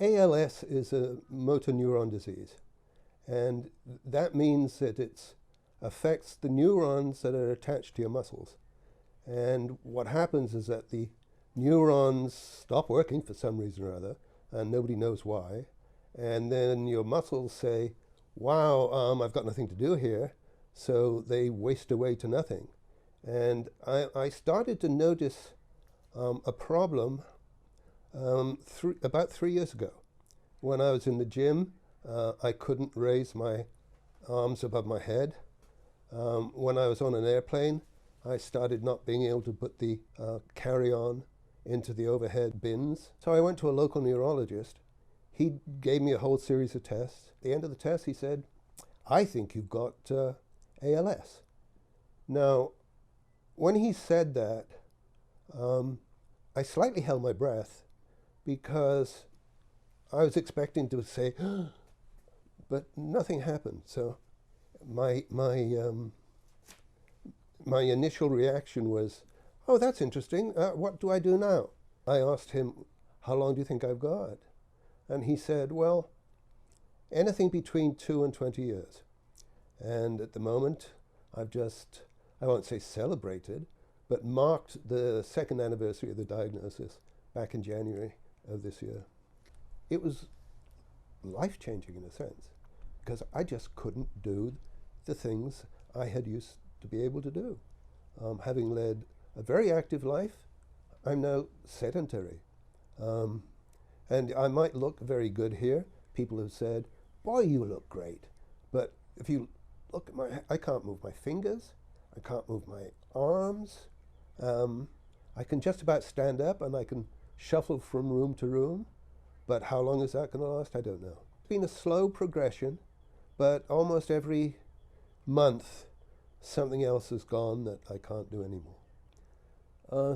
ALS is a motor neuron disease, and that means that it affects the neurons that are attached to your muscles. And what happens is that the neurons stop working for some reason or other, and nobody knows why. And then your muscles say, wow, I've got nothing to do here, so they waste away to nothing. And I started to notice a problem about 3 years ago. When I was in the gym, I couldn't raise my arms above my head. When I was on an airplane, I started not being able to put the carry-on into the overhead bins. So I went to a local neurologist. He gave me a whole series of tests. At the end of the test, he said, I think you've got ALS. Now, when he said that, I slightly held my breath because I was expecting to say, but nothing happened. So my initial reaction was, oh, that's interesting. What do I do now? I asked him, how long do you think I've got? And he said, well, anything between 2 and 20 years. And at the moment, I've just, I won't say celebrated, but marked the second anniversary of the diagnosis back in January of this year. It was life-changing in a sense, because I just couldn't do the things I had used to be able to do. Having led a very active life, I'm now sedentary. And I might look very good here. People have said, boy, you look great. But if you look at I can't move my fingers, I can't move my arms. I can just about stand up and I can shuffle from room to room. But how long is that going to last? I don't know. It's been a slow progression, but almost every month something else has gone that I can't do anymore.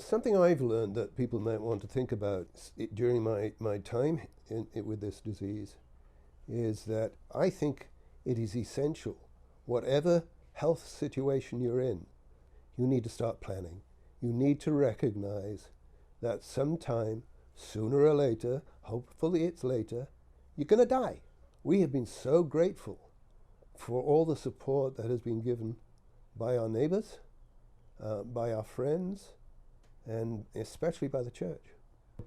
Something I've learned that people might want to think about during my time with this disease is that I think it is essential, whatever health situation you're in, you need to start planning. You need to recognize that sometime, sooner or later, hopefully it's later, you're going to die. We have been so grateful for all the support that has been given by our neighbors, by our friends, and especially by the church.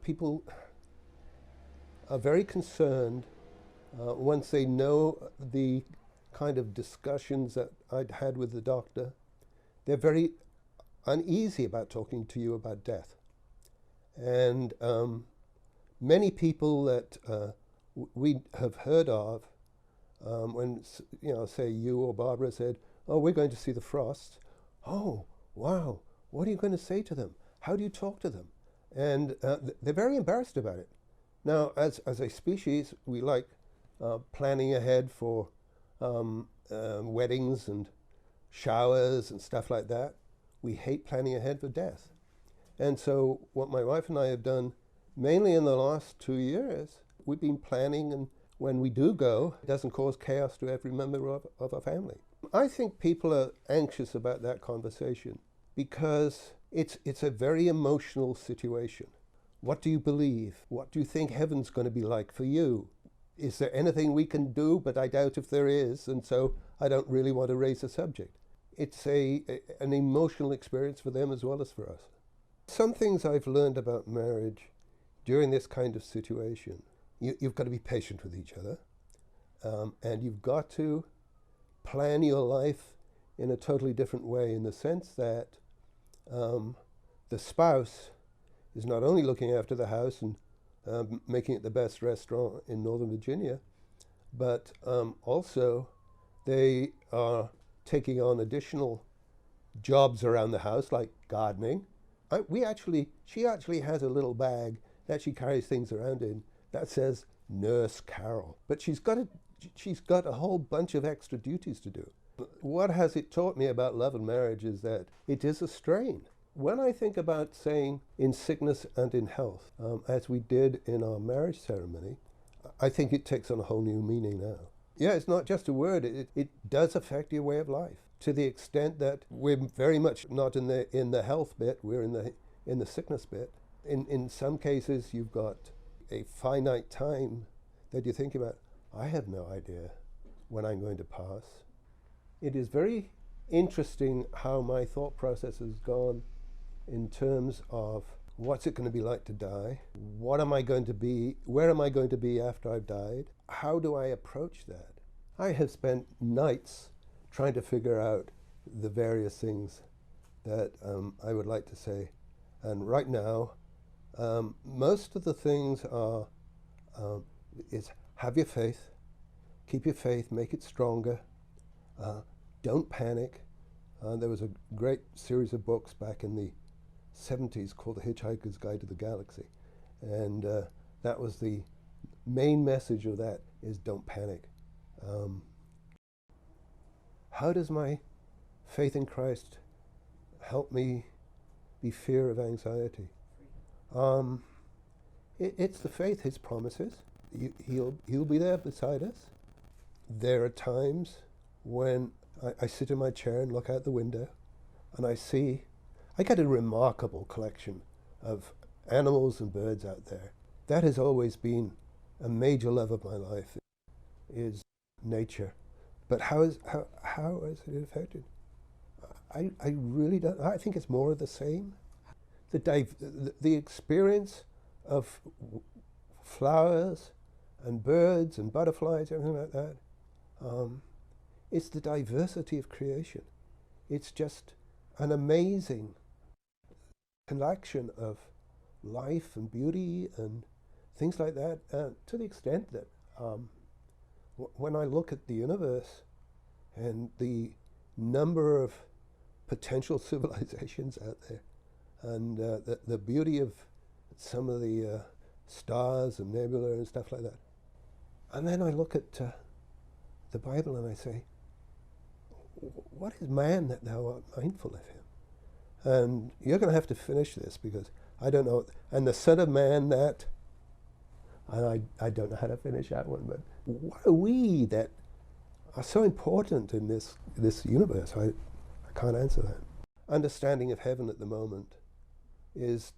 People are very concerned once they know the kind of discussions that I'd had with the doctor. They're very uneasy about talking to you about death. And many people that we have heard of, when, say you or Barbara said, oh, we're going to see the Frosts. Oh, wow, what are you going to say to them? How do you talk to them? And they're very embarrassed about it. Now, as a species, we like planning ahead for weddings and showers and stuff like that. We hate planning ahead for death. And so what my wife and I have done, mainly in the last 2 years, we've been planning, and when we do go, it doesn't cause chaos to every member of our family. I think people are anxious about that conversation because it's a very emotional situation. What do you believe? What do you think heaven's going to be like for you? Is there anything we can do? But I doubt if there is, and so I don't really want to raise the subject. It's an emotional experience for them as well as for us. Some things I've learned about marriage during this kind of situation. You've got to be patient with each other, and you've got to plan your life in a totally different way, in the sense that the spouse is not only looking after the house and making it the best restaurant in Northern Virginia, but also they are taking on additional jobs around the house, like gardening. She actually has a little bag that she carries things around in that says Nurse Carol. But she's got a whole bunch of extra duties to do. What has it taught me about love and marriage is that it is a strain. When I think about saying in sickness and in health, as we did in our marriage ceremony, I think it takes on a whole new meaning now. Yeah, it's not just a word, it does affect your way of life, to the extent that we're very much not in the health bit, we're in the sickness bit. In some cases, you've got a finite time that you think about. I have no idea when I'm going to pass. It is very interesting how my thought process has gone in terms of what's it going to be like to die? What am I going to be? Where am I going to be after I've died? How do I approach that? I have spent nights trying to figure out the various things that I would like to say. And right now, most of the things are, is have your faith, keep your faith, make it stronger, don't panic. There was a great series of books back in the 70s called The Hitchhiker's Guide to the Galaxy. And that was the main message of that, is don't panic. How does my faith in Christ help me be free of anxiety? It's the faith, his promises. He'll be there beside us. There are times when I sit in my chair and look out the window and I get a remarkable collection of animals and birds out there. That has always been a major love of my life, is nature. But how is it affected? I really don't. I think it's more of the same. The experience of flowers and birds and butterflies, everything like that. It's the diversity of creation. It's just an amazing collection of life and beauty and things like that, to the extent that when I look at the universe and the number of potential civilizations out there, and the beauty of some of the stars and nebula and stuff like that, and then I look at the Bible and I say, what is man that thou art mindful of him? And you're going to have to finish this because I don't know. And the Son of Man that, and I don't know how to finish that one, but what are we that are so important in this universe? I can't answer that. Understanding of heaven at the moment is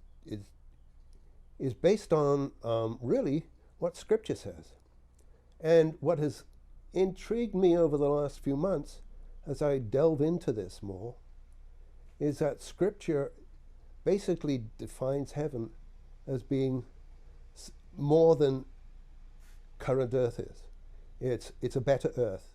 based on really what Scripture says. And what has intrigued me over the last few months as I delve into this more is that Scripture basically defines heaven as being more than current earth is. It's a better earth.